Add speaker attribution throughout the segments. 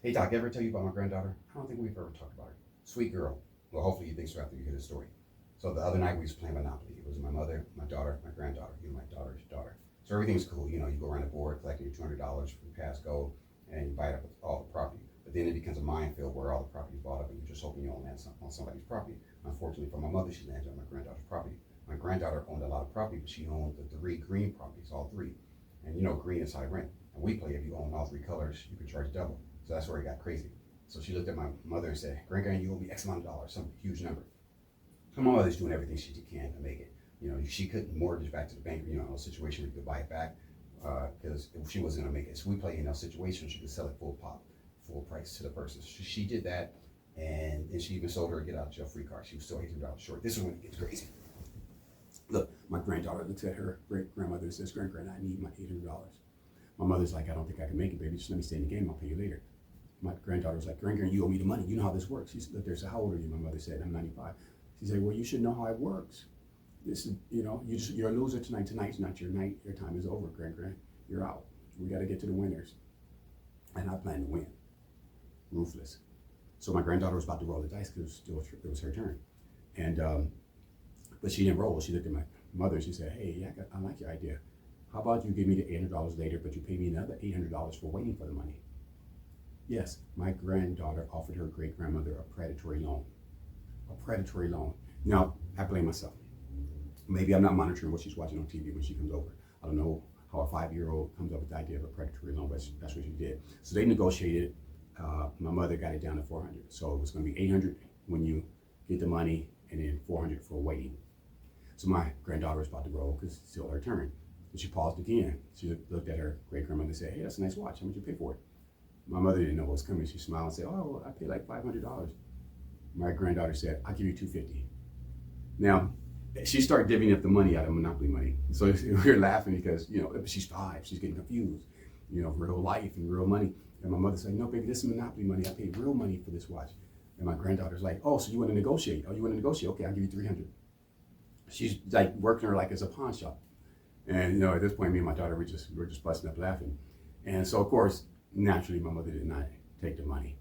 Speaker 1: Hey, Doc, ever tell you about my granddaughter? I don't think we've ever talked about her. Sweet girl. Well, hopefully you think so after you hear the story. So the other night we was playing Monopoly. It was my mother, my daughter, my granddaughter, my daughter's daughter. So everything's cool. You know, you go around the board collecting your $200 from past gold and you buy up all the property. But then it becomes a minefield where all the property is bought up and you're just hoping you don't land on somebody's property. Unfortunately for my mother, she landed on my granddaughter's property. My granddaughter owned a lot of property, but she owned the three green properties, all three. And you know, green is high rent. And we play if you own all three colors, you can charge double. So that's where it got crazy. So she looked at my mother and said, Grandma, you owe me X amount of dollars, some huge number. So my mother's doing everything she can to make it. You know, she couldn't mortgage back to the bank, you know, in a situation where you could buy it back because she wasn't going to make it. So we play in a situation she could sell it full price to the person. So she did that, and she even sold her a get out of jail free card. She was still $800 short. This is when it gets crazy. Look, my granddaughter looks at her great grandmother and says, Grand, I need my $800. My mother's like, I don't think I can make it, baby. Just let me stay in the game. I'll pay you later. My granddaughter was like, Grand, you owe me the money. You know how this works. She said, look, how old are you? My mother said, I'm 95. She said, well, you should know how it works. This is, you know, you're a loser tonight. Tonight's not your night. Your time is over, Grand. You're out. We got to get to the winners. And I plan to win. Ruthless. So my granddaughter was about to roll the dice because it was her turn. And, but she didn't roll. She looked at my mother. She said, hey, yeah, I like your idea. How about you give me the $800 later, but you pay me another $800 for waiting for the money? Yes, my granddaughter offered her great-grandmother a predatory loan. A predatory loan. Now, I blame myself. Maybe I'm not monitoring what she's watching on TV when she comes over. I don't know how a 5-year-old comes up with the idea of a predatory loan, but that's what she did. So they negotiated. My mother got it down to $400. So it was going to be $800 when you get the money, and then $400 for waiting. So my granddaughter was about to roll because it's still her turn. And she paused again. She looked at her great-grandmother and said, hey, that's a nice watch. How much you pay for it? My mother didn't know what was coming. She smiled and said, oh, I paid like $500. My granddaughter said, I'll give you $250. Now, she started divvying up the money out of Monopoly money. So we were laughing because, you know, she's 5. She's getting confused, you know, real life and real money. And my mother said, no, baby, this is Monopoly money. I paid real money for this watch. And my granddaughter's like, oh, so you want to negotiate? Oh, you want to negotiate? Okay, I'll give you $300. She's like working her like as a pawn shop. And, you know, at this point, me and my daughter, we're just busting up laughing. And so, of course, naturally, my mother did not take the money.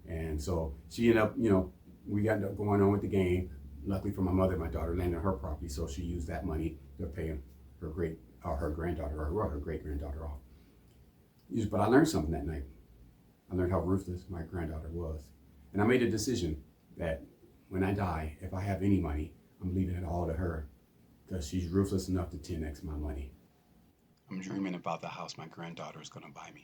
Speaker 1: And so she ended up, you know, we got going on with the game. Luckily for my mother, my daughter landed on her property, so she used that money to pay her granddaughter, or her great-granddaughter off. But I learned something that night. I learned how ruthless my granddaughter was. And I made a decision that when I die, if I have any money, I'm leaving it all to her because she's ruthless enough to 10x my money. I'm dreaming about the house my granddaughter is going to buy me.